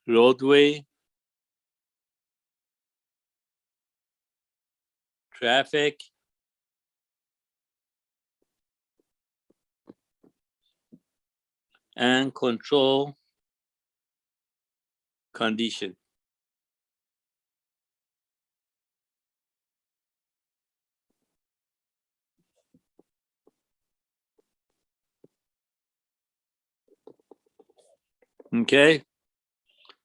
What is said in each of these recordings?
roadway, traffic, and control condition. Okay,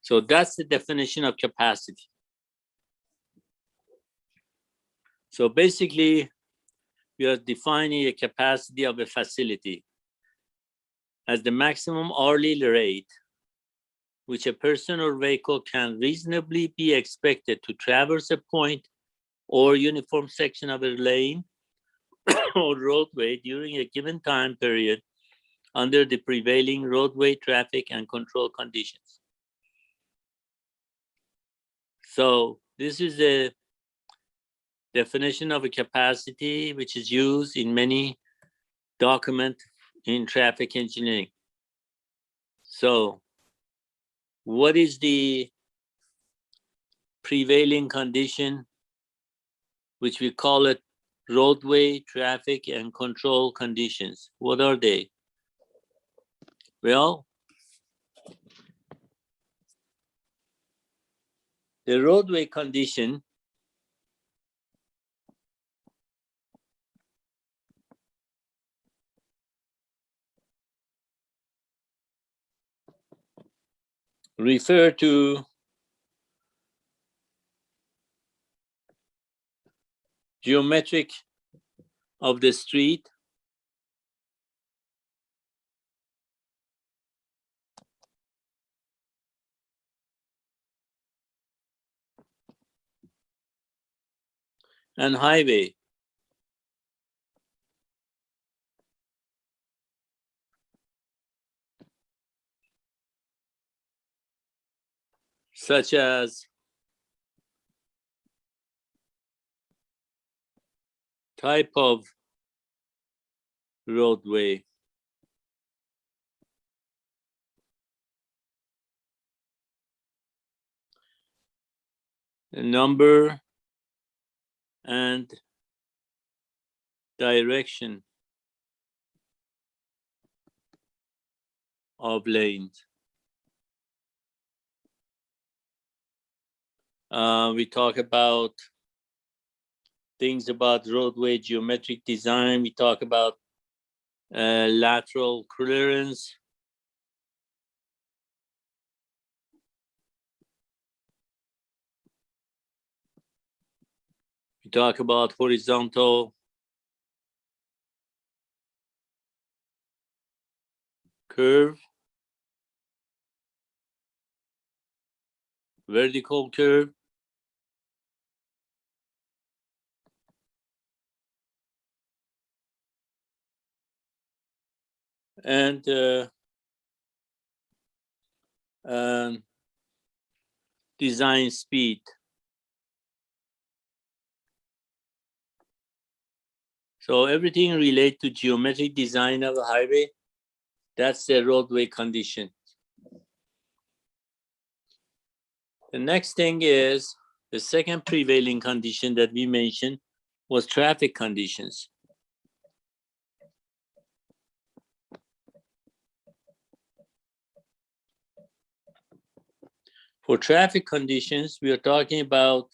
so that's the definition of capacity. So basically, we are defining a capacity of a facility as the maximum hourly rate which a person or vehicle can reasonably be expected to traverse a point or uniform section of a lane or roadway during a given time period under the prevailing roadway traffic and control conditions. So this is the definition of a capacity which is used in many documents in traffic engineering. So what is the prevailing condition, which we call it roadway traffic and control conditions? What are they? Well, the roadway condition refer to geometric of the street and highway. Such as type of roadway, the number and direction of lanes. We talk about things about roadway geometric design. We talk about lateral clearance. We talk about horizontal curve, vertical curve, and design speed. So everything related to geometric design of a highway, that's the roadway condition. The next thing is the second prevailing condition that we mentioned was traffic conditions. For traffic conditions, we are talking about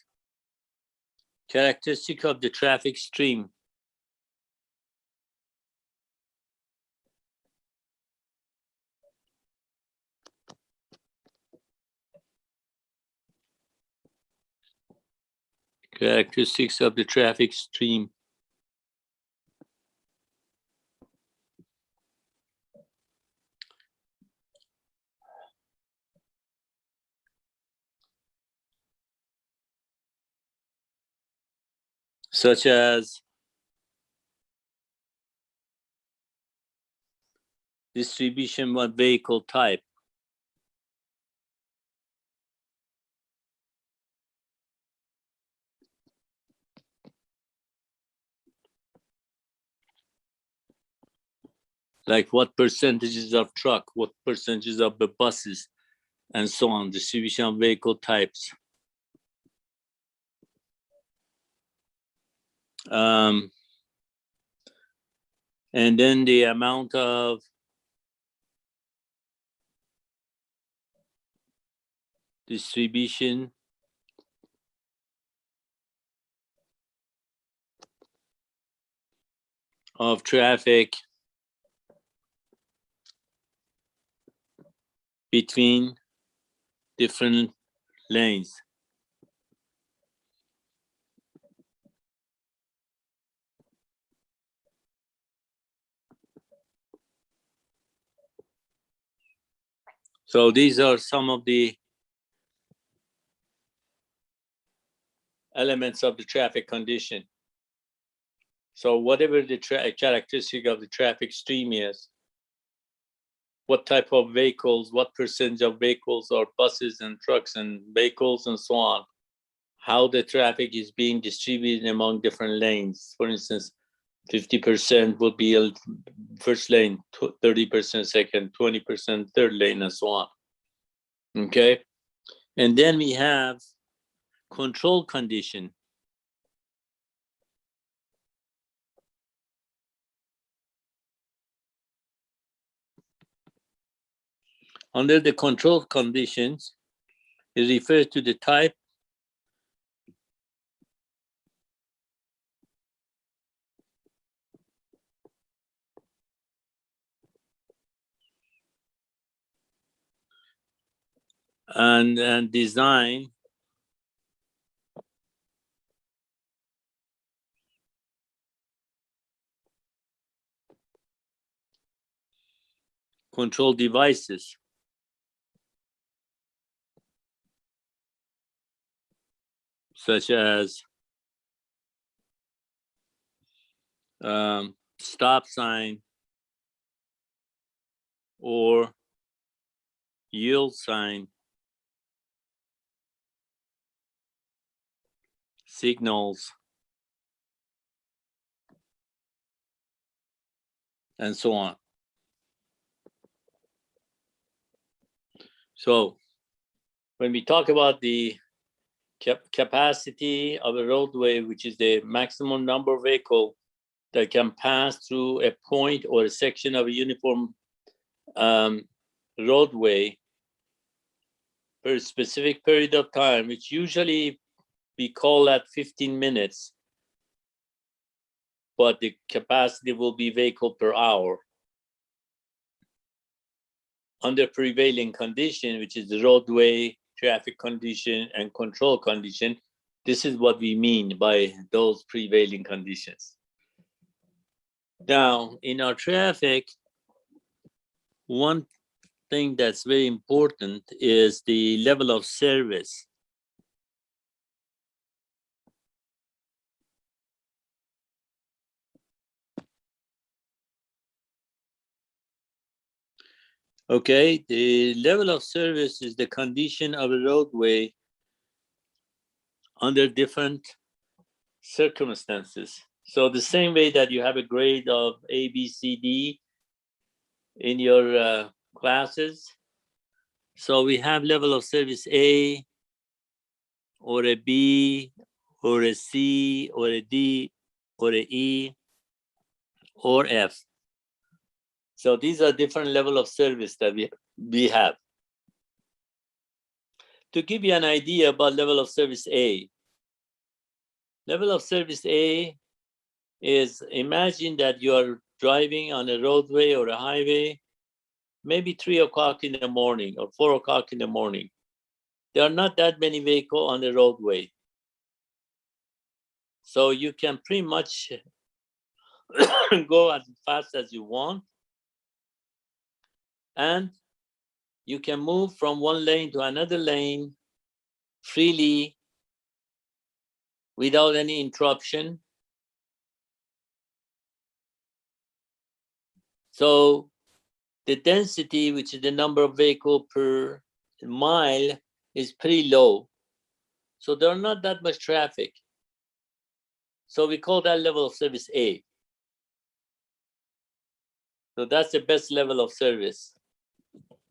characteristic of the traffic stream. Characteristics of the traffic stream. Such as distribution of vehicle type, like what percentages of truck, what percentages of the buses, and so on, distribution of vehicle types. And then the amount of distribution of traffic between different lanes. So these are some of the elements of the traffic condition. So whatever the characteristic of the traffic stream is, what type of vehicles, what percentage of vehicles are buses and trucks and vehicles and so on, how the traffic is being distributed among different lanes. For instance, 50% would be a first lane, 30% second, 20% third lane, and so on. Okay. And then we have control condition. Under the control conditions, it refers to the type and design control devices. Such as stop sign or yield sign, signals, and so on. So when we talk about the capacity of a roadway, which is the maximum number of vehicles that can pass through a point or a section of a uniform roadway for a specific period of time, which usually we call that 15 minutes, but the capacity will be vehicle per hour. Under prevailing condition, which is the roadway, traffic condition, and control condition, this is what we mean by those prevailing conditions. Now, in our traffic, one thing that's very important is the level of service. Okay, the level of service is the condition of a roadway under different circumstances. So the same way that you have a grade of A, B, C, D in your classes, so we have level of service A, or a B, or a C, or a D, or a E, or F. So these are different level of service that we have. To give you an idea about level of service A, level of service A is, imagine that you are driving on a roadway or a highway, maybe 3 o'clock in the morning or 4 o'clock in the morning. There are not that many vehicles on the roadway. So you can pretty much go as fast as you want. And you can move from one lane to another lane freely without any interruption. So the density, which is the number of vehicles per mile, is pretty low. So there are not that much traffic. So we call that level of service A. So that's the best level of service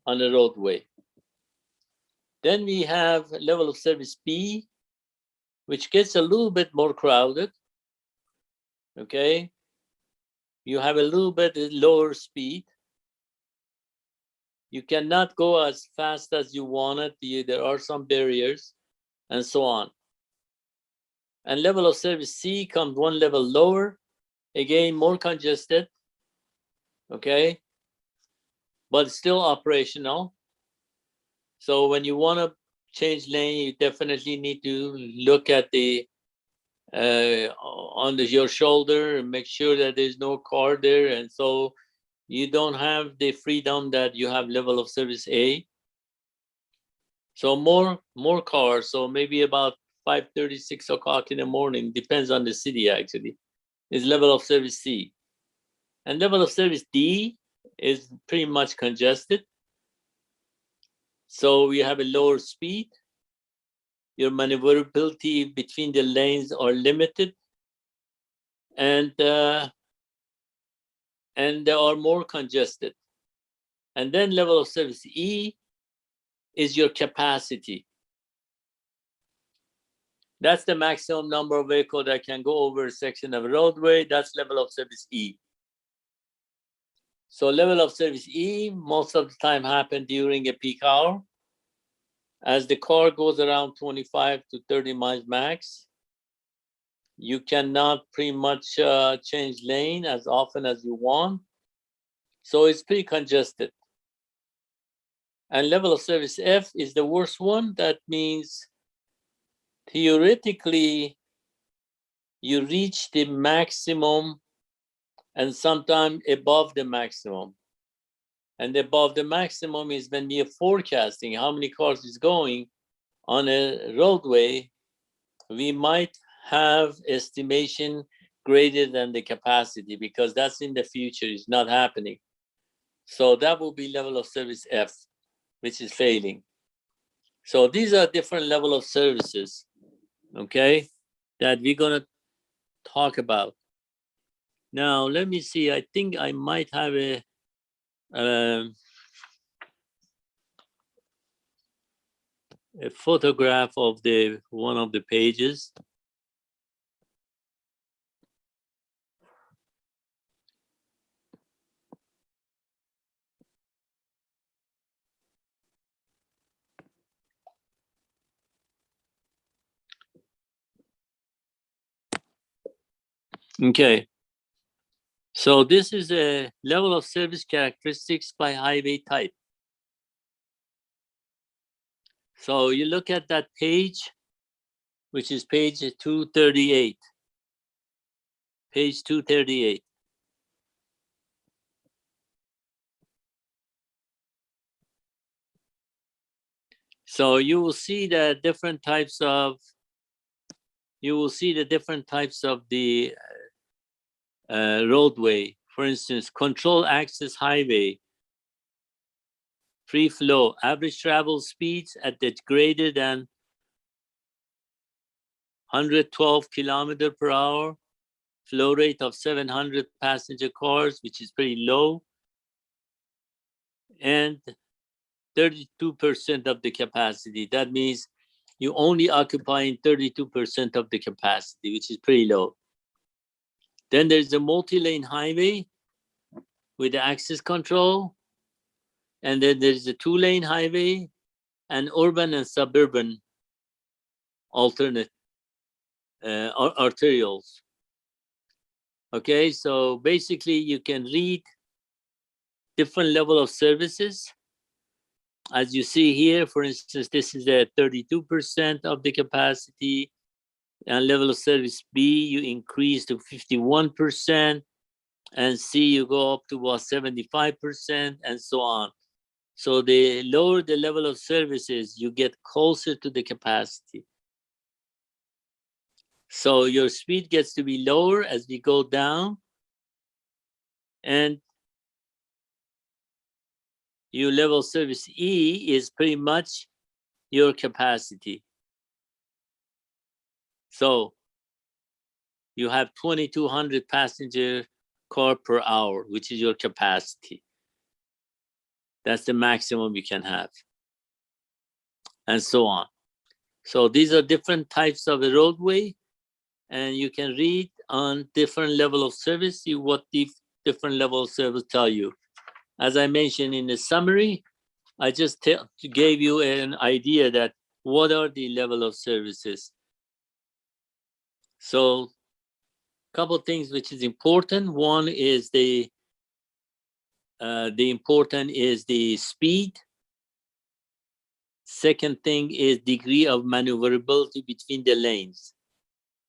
on the roadway. Then we have level of service B, which gets a little bit more crowded. Okay, you have a little bit lower speed. You cannot go as fast as you want it. There are some barriers and so on. And level of service C comes one level lower, again, more congested, okay, but still operational. So when you want to change lane, you definitely need to look at the on your shoulder and make sure that there's no car there, and so you don't have the freedom that you have level of service A. So more cars. So maybe about 5:30, 6 o'clock in the morning, depends on the city actually, is level of service C. And level of service D is pretty much congested. So you have a lower speed. Your maneuverability between the lanes are limited, and they are more congested. And then level of service E is your capacity. That's the maximum number of vehicles that can go over a section of roadway. That's level of service E. So level of service E most of the time happen during a peak hour. As the car goes around 25 to 30 miles max, you cannot pretty much change lane as often as you want. So it's pretty congested. And level of service F is the worst one. That means theoretically, you reach the maximum and sometimes above the maximum. And above the maximum is when we are forecasting how many cars is going on a roadway, we might have estimation greater than the capacity because that's in the future, it's not happening. So that will be level of service F, which is failing. So these are different level of services, okay, that we're gonna talk about. Now, let me see, I think I might have a photograph of the one of the pages. Okay, so this is a level of service characteristics by highway type. So you look at that page, which is page 238. Page 238. So you will see the different types of, the roadway. For instance, control access highway, free flow, average travel speeds at the greater than 112 kilometer per hour, flow rate of 700 passenger cars, which is pretty low, and 32% of the capacity. That means you only occupying 32% of the capacity, which is pretty low. Then there's a multi-lane highway with the access control, and then there's a two-lane highway and urban and suburban alternate arterials. Okay, so basically you can read different level of services. As you see here, for instance, this is at 32% of the capacity, and level of service B, you increase to 51%, and C, you go up to about 75%, and so on. So the lower the level of services, you get closer to the capacity. So your speed gets to be lower as we go down, and your level service E is pretty much your capacity. So you have 2,200 passenger car per hour, which is your capacity. That's the maximum you can have. and so on. So these are different types of a roadway, and you can read on different level of service what the different level of service tell you. As I mentioned in the summary, I just gave you an idea that what are the level of services. So couple things which is important. One is the important is the speed. Second thing is degree of maneuverability between the lanes,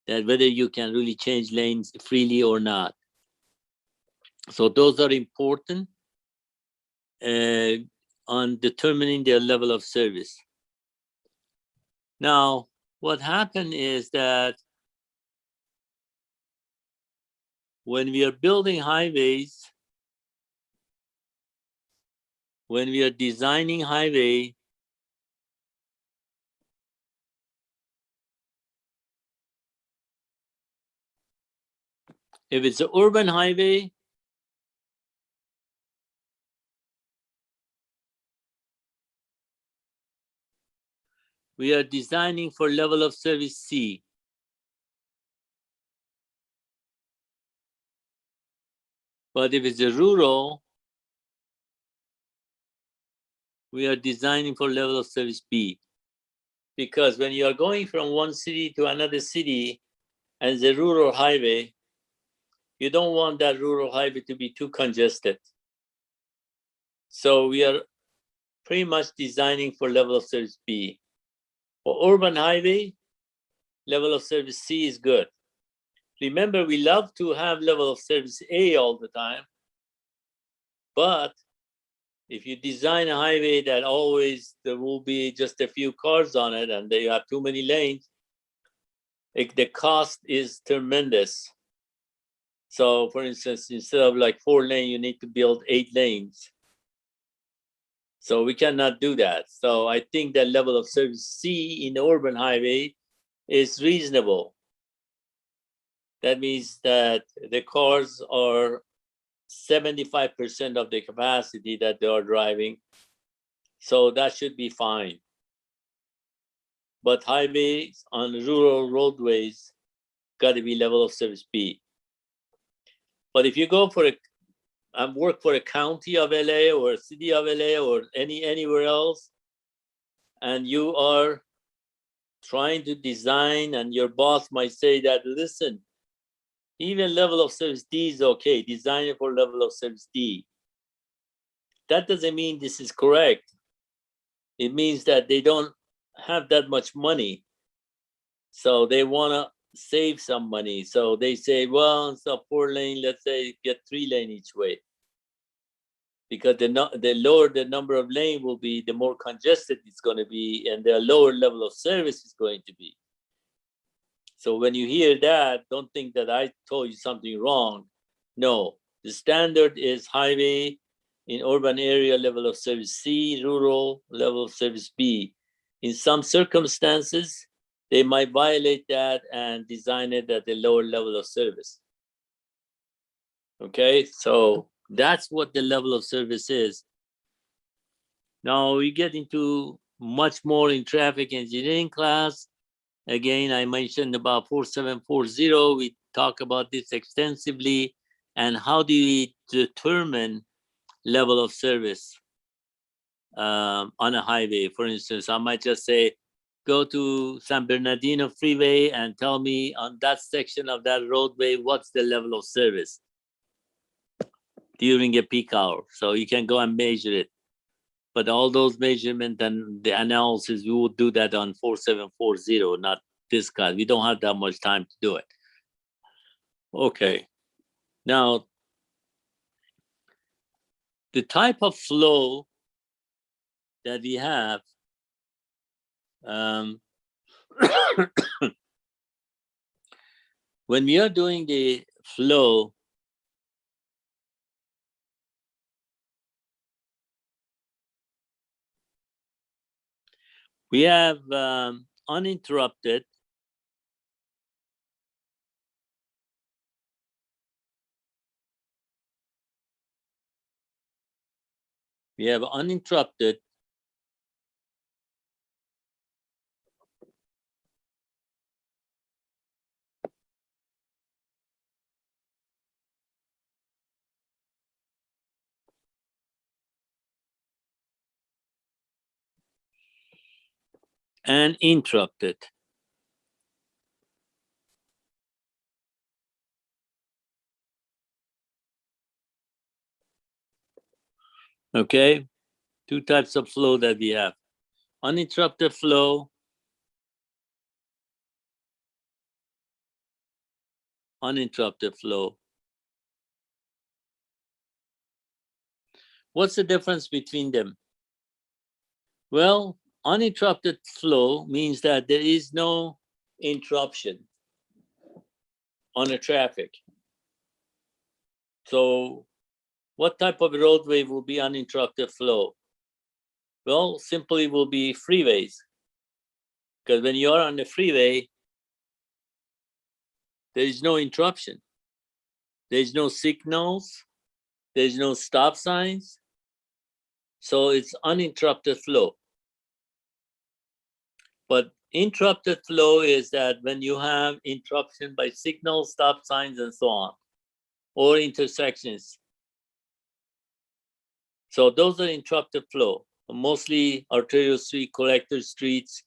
that whether you can really change lanes freely or not. So those are important on determining their level of service. Now, what happened is that when we are building highways, when we are designing highway, if it's an urban highway, we are designing for level of service C. But if it's a rural, we are designing for level of service B. Because when you are going from one city to another city and the rural highway, you don't want that rural highway to be too congested. So we are pretty much designing for level of service B. For urban highway, level of service C is good. Remember, we love to have level of service A all the time, but if you design a highway that always there will be just a few cars on it and they have too many lanes, the cost is tremendous. So for instance, instead of like 4 lanes, you need to build 8 lanes. So we cannot do that. So I think that level of service C in the urban highway is reasonable. That means that the cars are 75% of the capacity that they are driving. So that should be fine. But highways on rural roadways got to be level of service B. But if you go for work for a county of LA or a city of LA or anywhere else, and you are trying to design, and your boss might say that, listen, even level of service D is okay, design it for level of service D. That doesn't mean this is correct. It means that they don't have that much money. So they want to save some money. So they say, well, instead of 4 lane, let's say get 3 lane each way. Because the lower the number of lane will be, the more congested it's going to be, and the lower level of service is going to be. So when you hear that, don't think that I told you something wrong. No, the standard is highway in urban area level of service C, rural level of service B. In some circumstances, they might violate that and design it at a lower level of service. Okay, so that's what the level of service is. Now we get into much more in traffic engineering class. Again, I mentioned about 4740. We talk about this extensively. And how do we determine level of service on a highway? For instance, I might just say, go to San Bernardino Freeway and tell me on that section of that roadway, what's the level of service during a peak hour? So you can go and measure it. But all those measurements and the analysis, we will do that on 4740, not this class. We don't have that much time to do it. Okay. Now, the type of flow that we have, when we are doing the flow, we have uninterrupted, and interrupted. Okay, two types of flow that we have. Uninterrupted flow, uninterrupted flow. What's the difference between them? Well, uninterrupted flow means that there is no interruption on the traffic. So what type of roadway will be uninterrupted flow? Well, simply will be freeways. Because when you're on the freeway, there is no interruption. There's no signals, there's no stop signs. So it's uninterrupted flow. But interrupted flow is that when you have interruption by signals, stop signs, and so on, or intersections. So those are interrupted flow. Mostly arterial street, collector streets,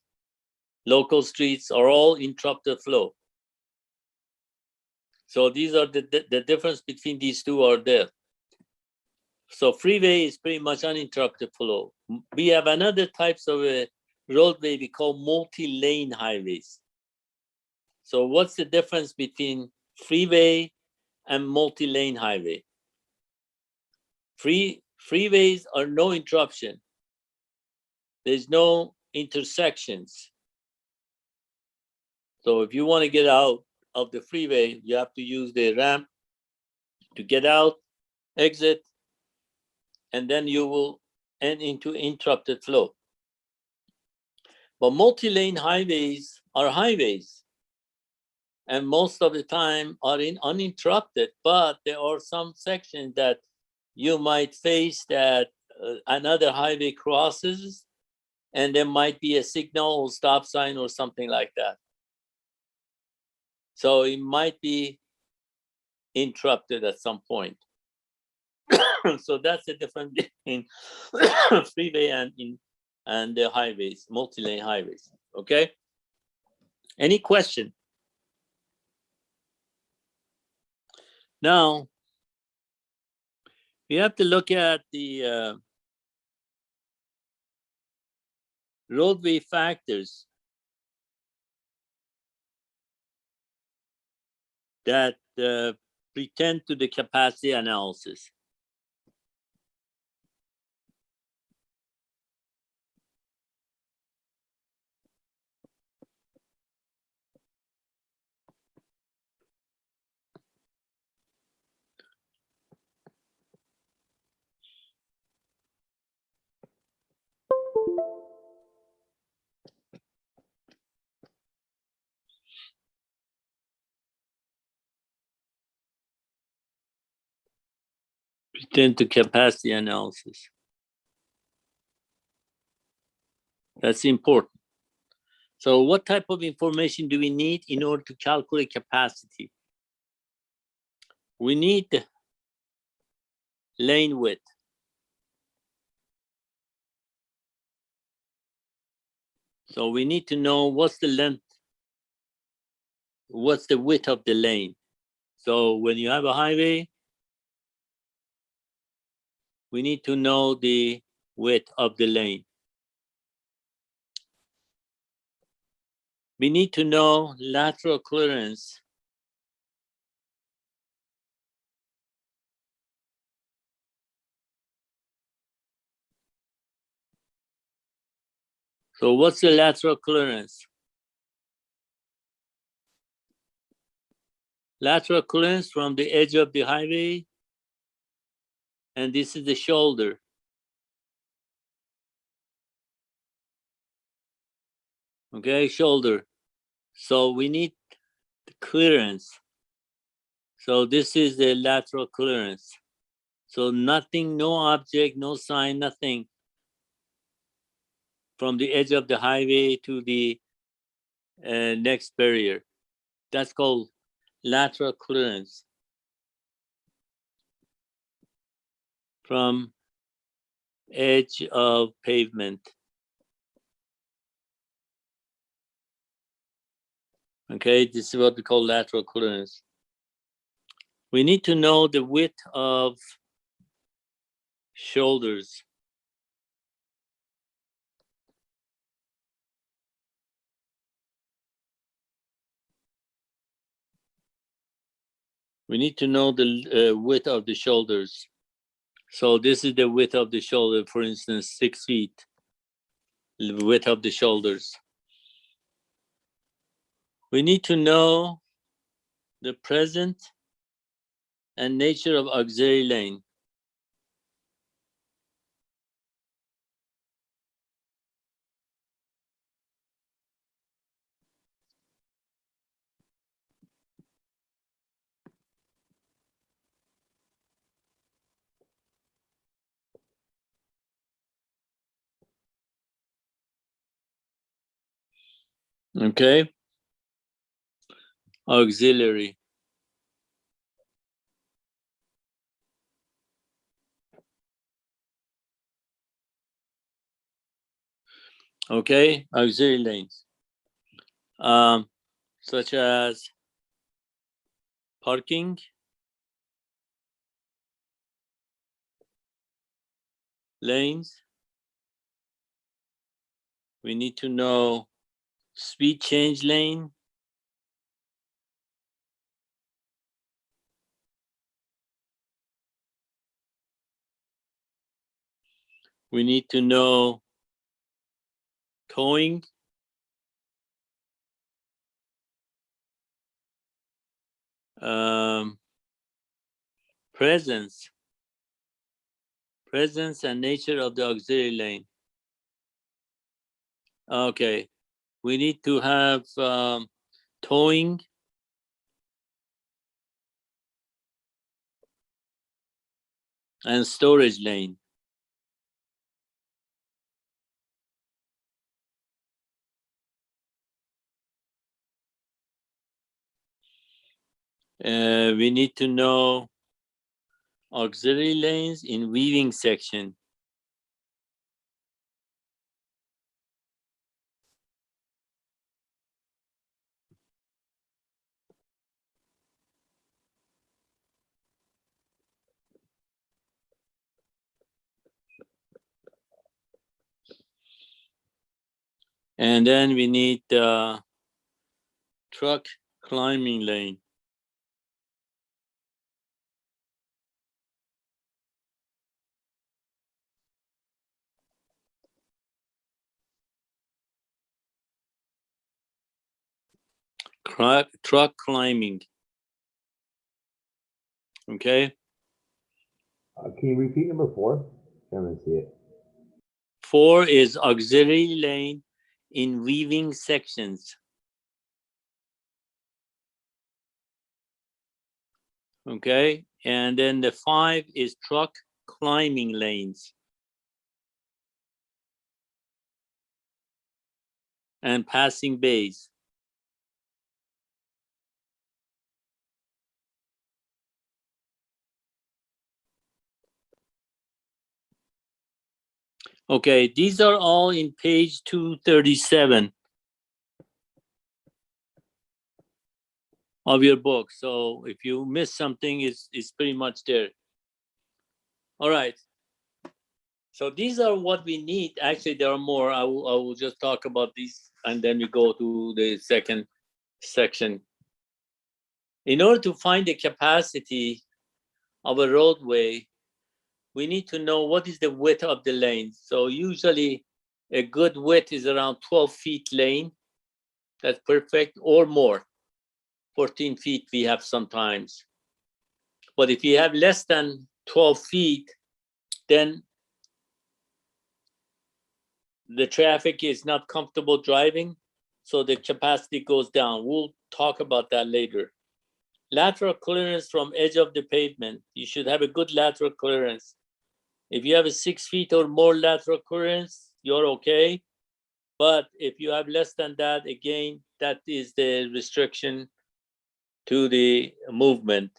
local streets are all interrupted flow. So these are the difference between these two are there. So freeway is pretty much uninterrupted flow. We have another types of a roadway we call multi-lane highways. So what's the difference between freeway and multi-lane highway? Freeways are no interruption. There's no intersections. So if you want to get out of the freeway, you have to use the ramp to get out, exit, and then you will end into interrupted flow. But multi-lane highways are highways, and most of the time are uninterrupted, but there are some sections that you might face that another highway crosses, and there might be a signal or stop sign or something like that. So it might be interrupted at some point. So that's the difference between freeway and the highways, multi-lane highways. Okay. Any question? Now we have to look at the roadway factors that pretend to the capacity analysis. Pretend to capacity analysis. That's important. So what type of information do we need in order to calculate capacity? We need the lane width. So we need to know what's the length, what's the width of the lane. So when you have a highway, we need to know the width of the lane. We need to know lateral clearance. So what's the lateral clearance? Lateral clearance from the edge of the highway, and this is the shoulder. Okay, shoulder. So we need the clearance. So this is the lateral clearance. So nothing, no object, no sign, nothing from the edge of the highway to the next barrier. That's called lateral clearance from edge of pavement. Okay, this is what we call lateral clearance. We need to know the width of shoulders. We need to know the width of the shoulders. So this is the width of the shoulder, for instance, 6 feet, the width of the shoulders. We need to know the present and nature of auxiliary lane. Okay, auxiliary. Okay, auxiliary lanes, such as parking, lanes. We need to know speed change lane. We need to know towing. Presence and nature of the auxiliary lane. Okay, we need to have towing, and storage lane. We need to know auxiliary lanes in weaving section. And then we need truck climbing lane. Truck climbing. Okay. Can you repeat number 4? I haven't see it. 4 is auxiliary lane in weaving sections. Okay, and then the 5 is truck climbing lanes and passing bays. Okay, these are all in page 237 of your book. So if you miss something, it's pretty much there. All right. So these are what we need. Actually, there are more. I will just talk about these and then we go to the second section. In order to find the capacity of a roadway, we need to know what is the width of the lane. So usually a good width is around 12 feet lane. That's perfect, or more. 14 feet we have sometimes. But if you have less than 12 feet, then the traffic is not comfortable driving, so the capacity goes down. We'll talk about that later. Lateral clearance from edge of the pavement. You should have a good lateral clearance. If you have a 6 feet or more lateral clearance, you're okay. But if you have less than that, again, that is the restriction to the movement.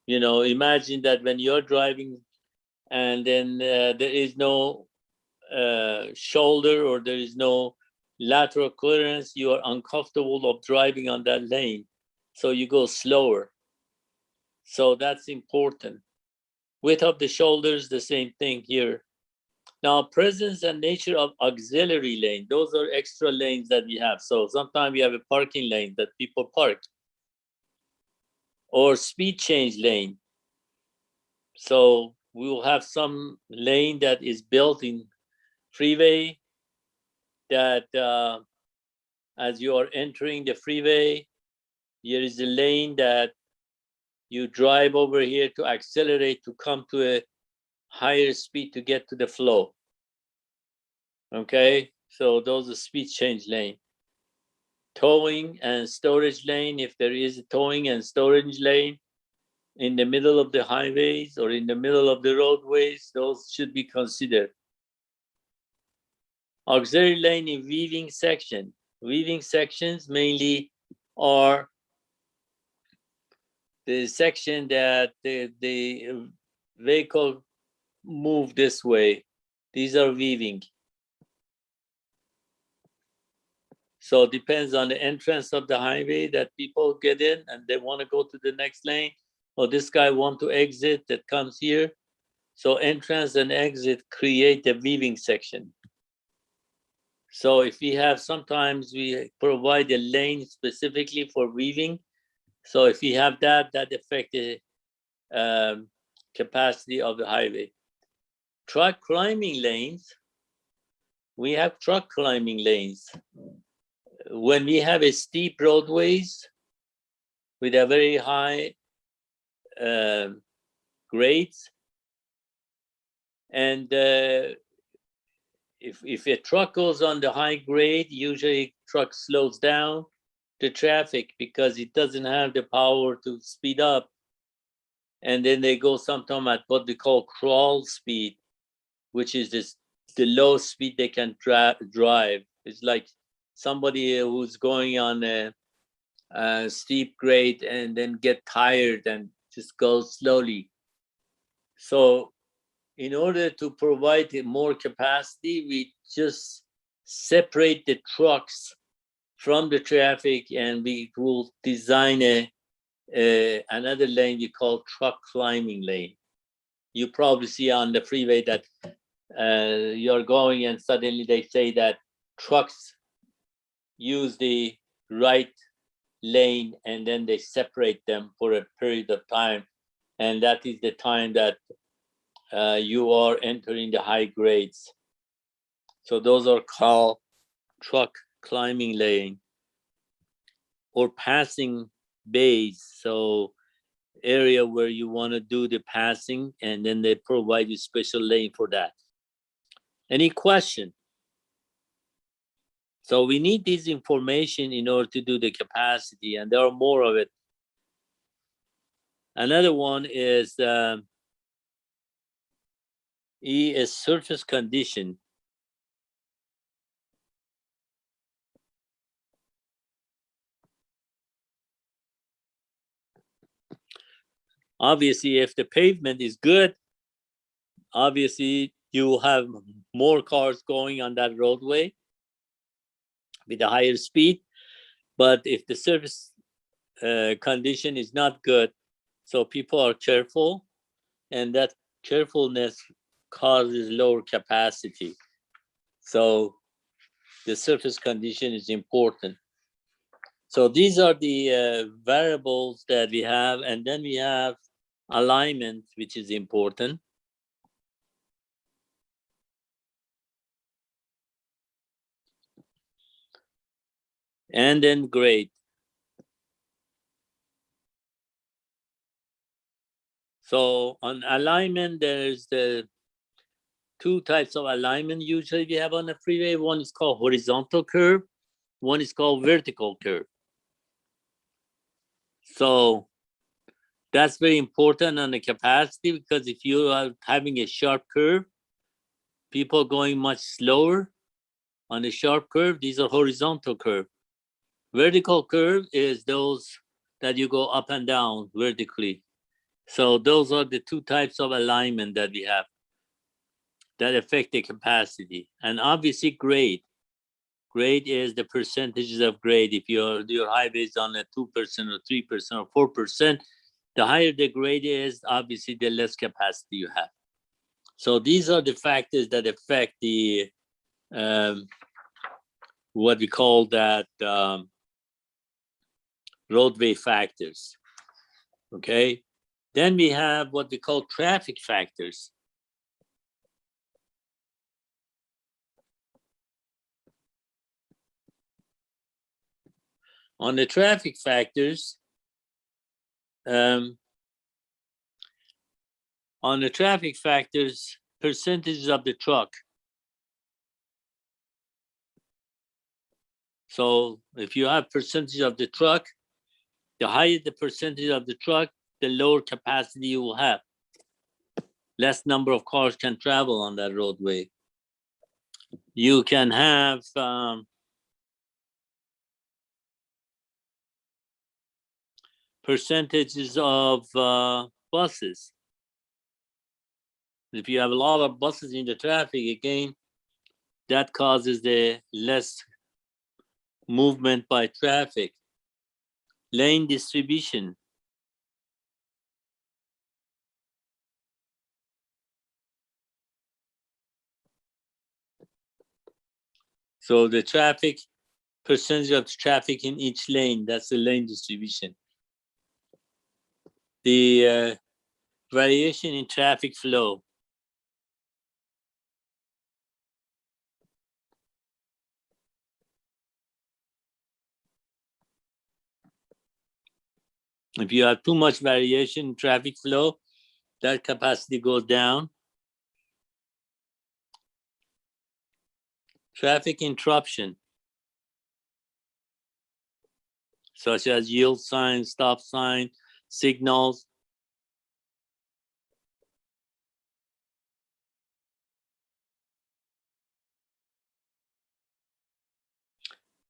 You know, imagine that when you're driving and then there is no shoulder or there is no lateral clearance, you are uncomfortable of driving on that lane. So you go slower. So that's important. Width of the shoulders, the same thing here. Now, presence and nature of auxiliary lane, those are extra lanes that we have. So sometimes we have a parking lane that people park, or speed change lane. So we will have some lane that is built in freeway that as you are entering the freeway, here is a lane that you drive over here to accelerate to come to a higher speed to get to the flow. Okay, so those are speed change lane. Towing and storage lane, if there is a towing and storage lane in the middle of the highways or in the middle of the roadways, those should be considered. Auxiliary lane in weaving section. Weaving sections mainly are the section that the vehicle move this way. These are weaving. So it depends on the entrance of the highway that people get in and they want to go to the next lane, or this guy want to exit that comes here. So entrance and exit create the weaving section. So if we have, sometimes we provide a lane specifically for weaving. So if we have that, that affects the capacity of the highway. Truck climbing lanes, we have truck climbing lanes. When we have a steep roadways with a very high grades, and if a truck goes on the high grade, usually truck slows down the traffic because it doesn't have the power to speed up. And then they go sometimes at what they call crawl speed, which is the low speed they can drive. It's like somebody who's going on a steep grade and then get tired and just go slowly. So in order to provide more capacity, we just separate the trucks from the traffic, and we will design another lane we call truck climbing lane. You probably see on the freeway that you're going and suddenly they say that trucks use the right lane and then they separate them for a period of time. And that is the time that you are entering the high grades. So those are called truck climbing lane or passing bays. So area where you want to do the passing, and then they provide you special lane for that. Any question? So we need this information in order to do the capacity, and there are more of it. Another one is E is surface condition. Obviously, if the pavement is good, obviously you will have more cars going on that roadway with a higher speed. But if the surface condition is not good, so people are careful, and that carefulness causes lower capacity. So the surface condition is important. So these are the variables that we have, and then we have alignment, which is important. And then grade. So on alignment, there's the two types of alignment usually we have on the freeway. One is called horizontal curve, one is called vertical curve. So that's very important on the capacity, because if you are having a sharp curve, people going much slower on the sharp curve, these are horizontal curve. Vertical curve is those that you go up and down vertically. So those are the two types of alignment that we have that affect the capacity. And obviously grade. Grade is the percentages of grade. If your highway is on a 2% or 3% or 4%, the higher the grade is, obviously the less capacity you have. So these are the factors that affect the what we call that roadway factors. Okay. Then we have what we call traffic factors. On the traffic factors, percentages of the truck. So if you have percentage of the truck, the higher the percentage of the truck, the lower capacity you will have. Less number of cars can travel on that roadway. You can have percentages of buses. If you have a lot of buses in the traffic, again, that causes the less movement by traffic. Lane distribution. So the traffic, percentage of traffic in each lane, that's the lane distribution. The variation in traffic flow. If you have too much variation in traffic flow, that capacity goes down. Traffic interruption, such as yield signs, stop sign, signals.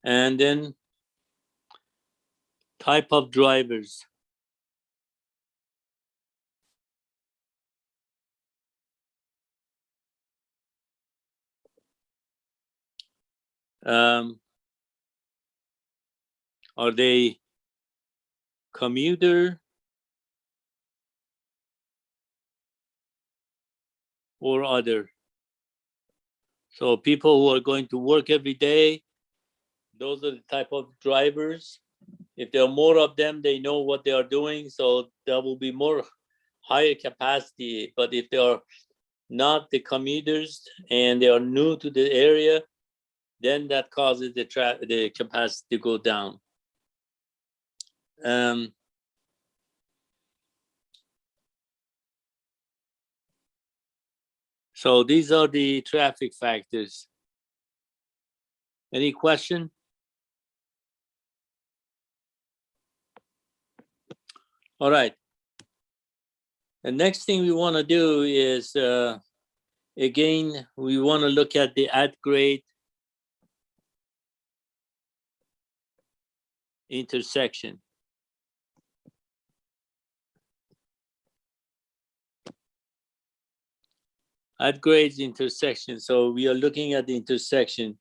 And then type of drivers. Are they commuter or other? So people who are going to work every day, those are the type of drivers. If there are more of them, they know what they are doing, so there will be more higher capacity. But if they are not the commuters and they are new to the area, then that causes the capacity to go down. So these are the traffic factors. Any question? All right. The next thing we want to do is, again, we want to look at the at-grade intersection. At-grade intersection. So we are looking at the intersection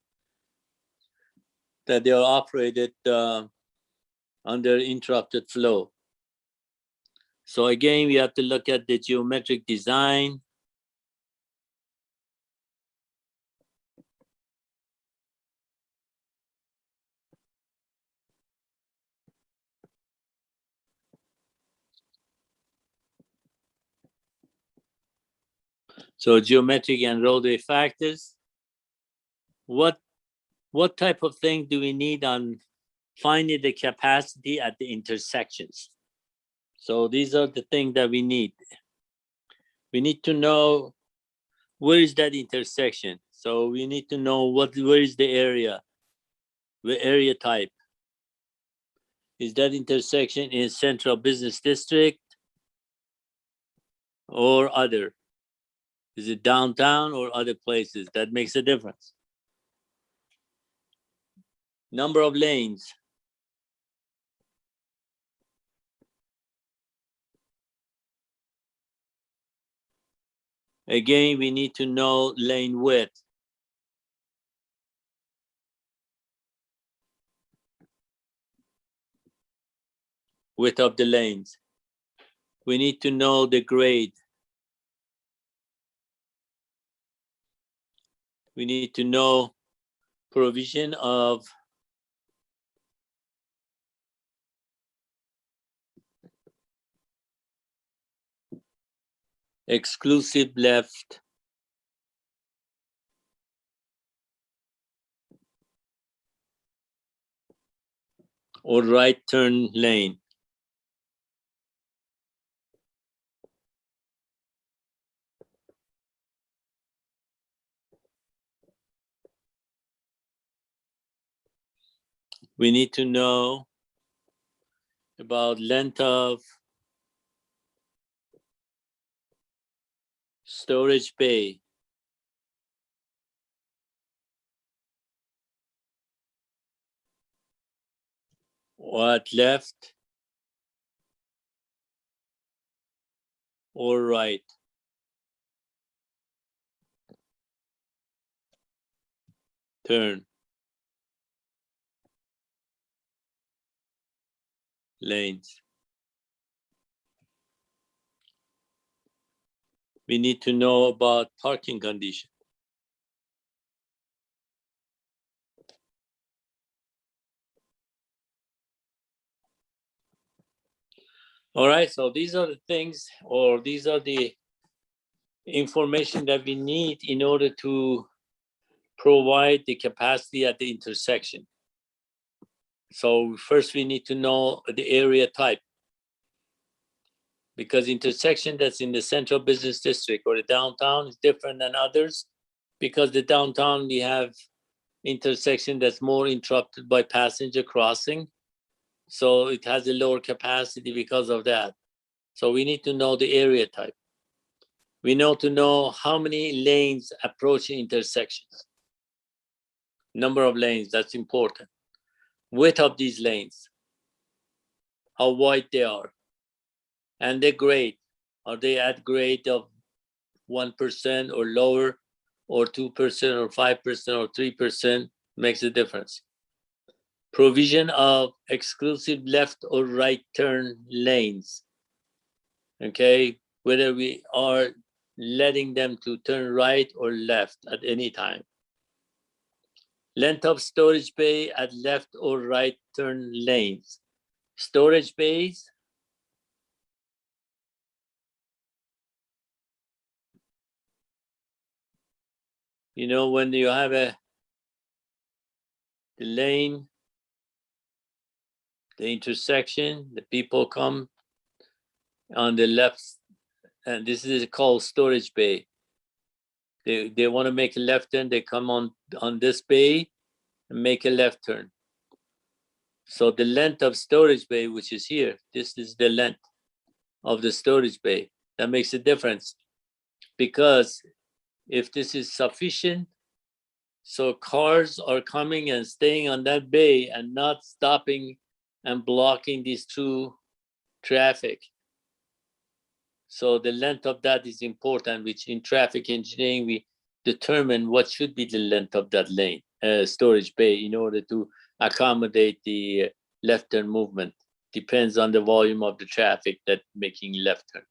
that they are operated under interrupted flow. So again, we have to look at the geometric design. So geometric and roadway factors. What type of thing do we need on finding the capacity at the intersections? So these are the things that we need. We need to know where is that intersection. So we need to know where is the area, the area type. Is that intersection in central business district or other? Is it downtown or other places? That makes a difference. Number of lanes. Again, we need to know lane width. width of the lanes. We need to know the grade. We need to know provision of exclusive left or right turn lane. We need to know about length of storage bay. What left or right? Turn lanes. We need to know about parking condition. All right, so these are the things, or these are the information that we need in order to provide the capacity at the intersection. So first we need to know the area type, because intersection that's in the central business district or the downtown is different than others, because the downtown we have intersection that's more interrupted by passenger crossing. So it has a lower capacity because of that. So we need to know the area type. We know to know how many lanes approach intersections. Number of lanes, that's important. Width of these lanes, how wide they are, and the grade. Are they at grade of 1% or lower, or 2% or 5% or 3%? Makes a difference. Provision of exclusive left or right turn lanes. Okay, whether we are letting them to turn right or left at any time. Length of storage bay at left or right turn lanes. Storage bays, you know, when you have the lane, the intersection, the people come on the left, and this is called storage bay. They want to make a left turn, they come on this bay and make a left turn. So the length of storage bay, which is here, this is the length of the storage bay. That makes a difference, because if this is sufficient, so cars are coming and staying on that bay and not stopping and blocking these two traffic. So the length of that is important, which in traffic engineering, we determine what should be the length of that lane, storage bay, in order to accommodate the left turn movement. Depends on the volume of the traffic that making left turn.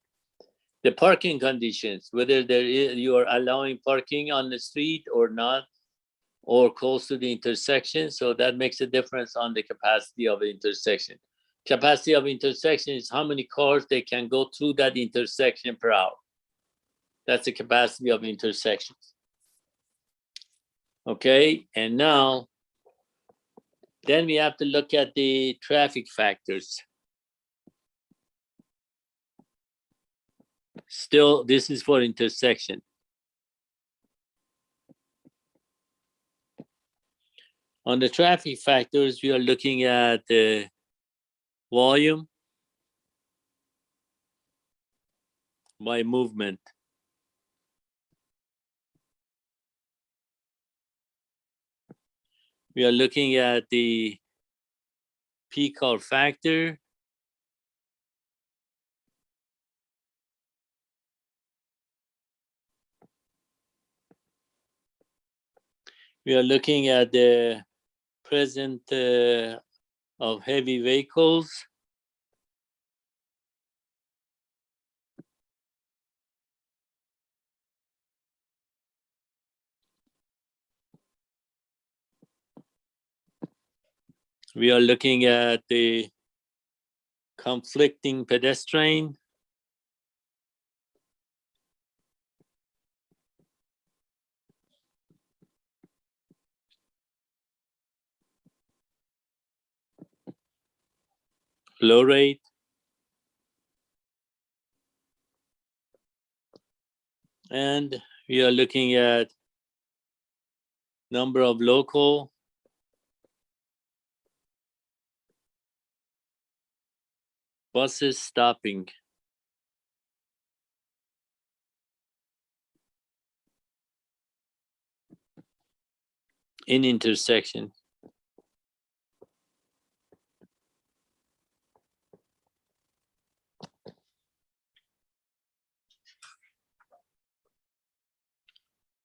The parking conditions, whether you are allowing parking on the street or not, or close to the intersection. So that makes a difference on the capacity of the intersection. Capacity of intersection is how many cars they can go through that intersection per hour. That's the capacity of intersections. Okay, and now, then we have to look at the traffic factors. Still, this is for intersection. On the traffic factors, we are looking at the volume by movement. We are looking at the peak hour factor. We are looking at the present of heavy vehicles. We are looking at the conflicting pedestrian. Flow rate. And we are looking at number of local buses stopping. In intersection.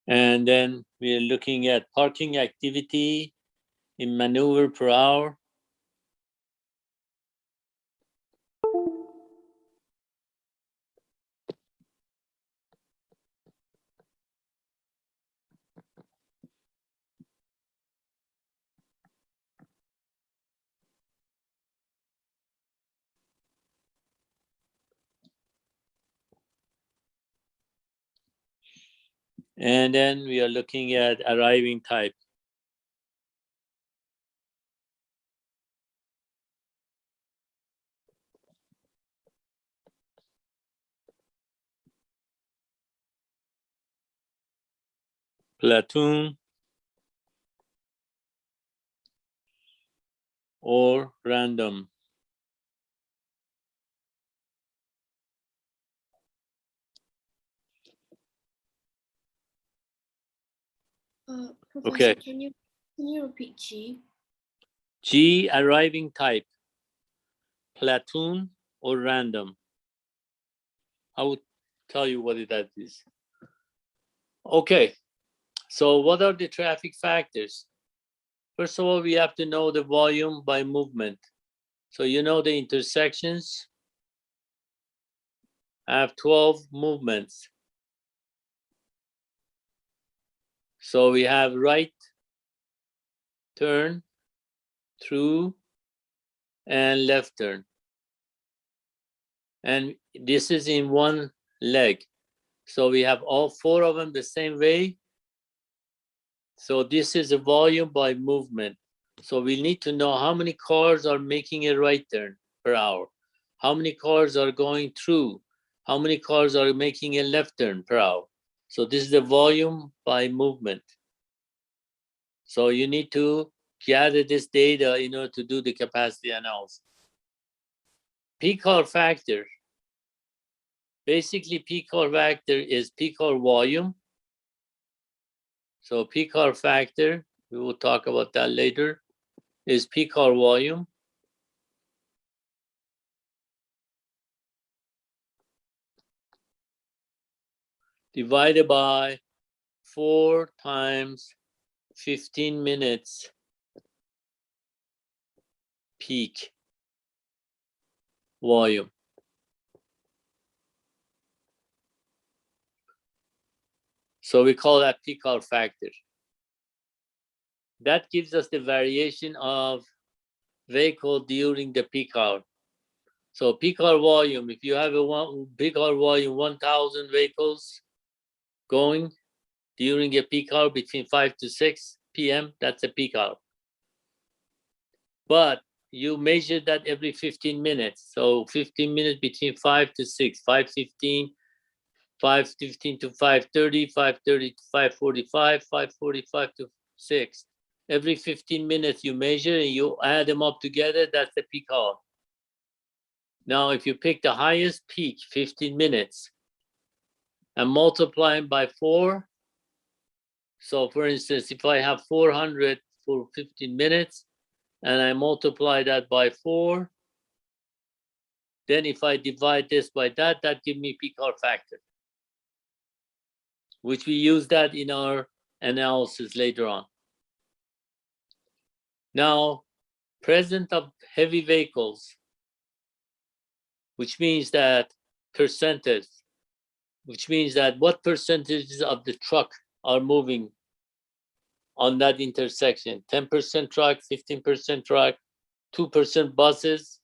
And then we are looking at parking activity in maneuver per hour. And then we are looking at arriving type. Platoon or random. Professor, Okay. Can you repeat G? G, arriving type. Platoon or random. I will tell you what that is. Okay, so what are the traffic factors? First of all, we have to know the volume by movement. So you know the intersections have 12 movements. So we have right, turn, through, and left turn. And this is in one leg. So we have all 4 of them the same way. So this is a volume by movement. So we need to know how many cars are making a right turn per hour, how many cars are going through, how many cars are making a left turn per hour. So this is the volume by movement. So you need to gather this data in order to do the capacity analysis. P-car factor. Basically, P-car factor is P-car volume. So P-car factor, we will talk about that later, is P-car volume. Divided by 4 times 15 minutes peak volume. So we call that peak hour factor. That gives us the variation of vehicle during the peak hour. So peak hour volume, if you have a peak hour volume 1,000 vehicles going during a peak hour between 5 to 6 p.m., that's a peak hour. But you measure that every 15 minutes. So 15 minutes between 5 to 6, 5:15, 5:15 to 5:30, 5:30 to 5:45, 5:45 to 6. Every 15 minutes you measure and you add them up together, that's the peak hour. Now, if you pick the highest peak, 15 minutes, and multiply them by 4, so for instance, if I have 400 for 15 minutes, and I multiply that by 4, then if I divide this by that, that gives me peak hour factor, which we use that in our analysis later on. Now, presence of heavy vehicles, which means that percentage, which means that what percentages of the truck are moving on that intersection, 10% truck, 15% truck, 2% buses,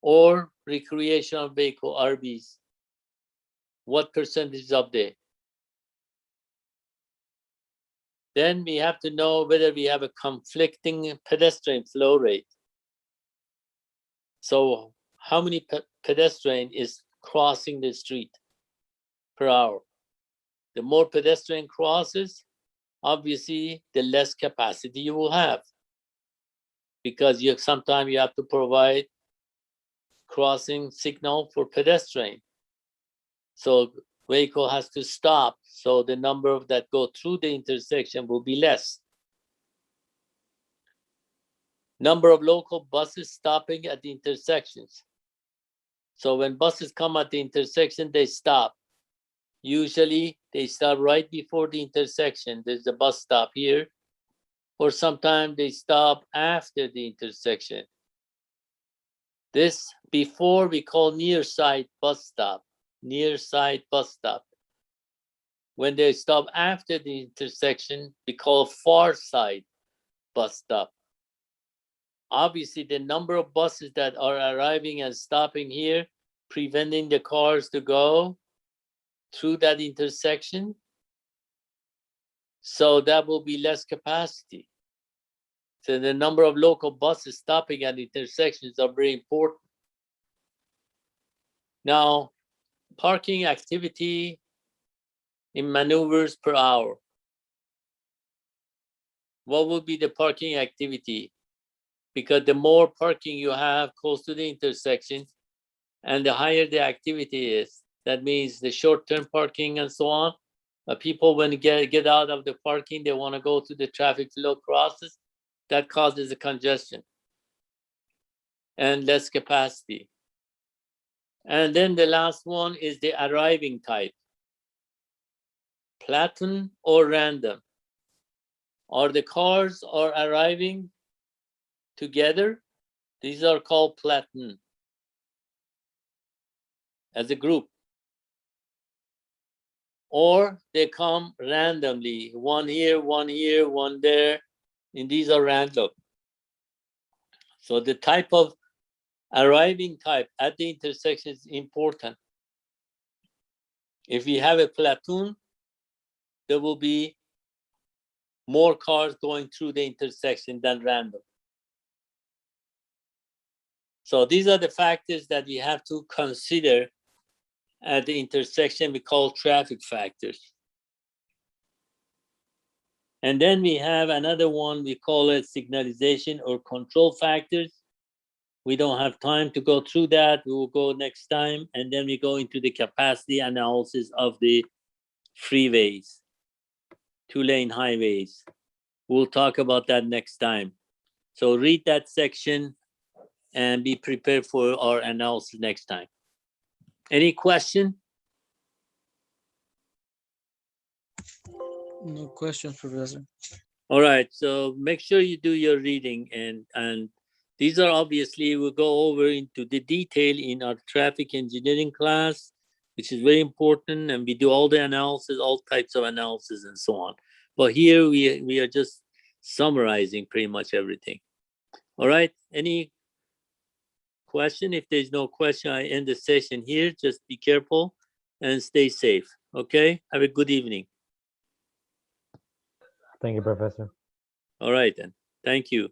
or recreational vehicle, RVs? What percentage is up there? Then we have to know whether we have a conflicting pedestrian flow rate. So how many pedestrian is crossing the street per hour? The more pedestrian crosses, obviously, the less capacity you will have, because sometimes you have to provide crossing signal for pedestrian. So vehicle has to stop, so the number of that go through the intersection will be less. Number of local buses stopping at the intersections. So when buses come at the intersection, they stop. Usually they stop right before the intersection. There's a bus stop here, or sometimes they stop after the intersection. This before we call near side bus stop, near side bus stop. When they stop after the intersection, we call far side bus stop. Obviously, the number of buses that are arriving and stopping here, preventing the cars to go through that intersection, so that will be less capacity. So the number of local buses stopping at intersections are very important. Now, parking activity in maneuvers per hour. What will be the parking activity? Because the more parking you have close to the intersection, and the higher the activity is, that means the short-term parking and so on. People, when get out of the parking, they want to go to the traffic flow crosses. That causes a congestion and less capacity. And then the last one is the arriving type. Platoon or random. Or the cars are arriving together. These are called platoon as a group. Or they come randomly, one here, one there, and these are random. So the type of arriving type at the intersection is important. If we have a platoon, there will be more cars going through the intersection than random. So these are the factors that we have to consider at the intersection. We call traffic factors. And then we have another one, we call it signalization or control factors. We don't have time to go through that. We will go next time. And then we go into the capacity analysis of the freeways, 2-lane highways. We'll talk about that next time. So read that section and be prepared for our analysis next time. Any question? No questions, Professor. All right, so make sure you do your reading, and these are obviously, we'll go over into the detail in our traffic engineering class, which is very important, and we do all the analysis, all types of analysis and so on. But here we are just summarizing pretty much everything. All right, any question? If there's no question, I end the session here. Just be careful and stay safe, okay? Have a good evening. Thank you, Professor. All right then, thank you.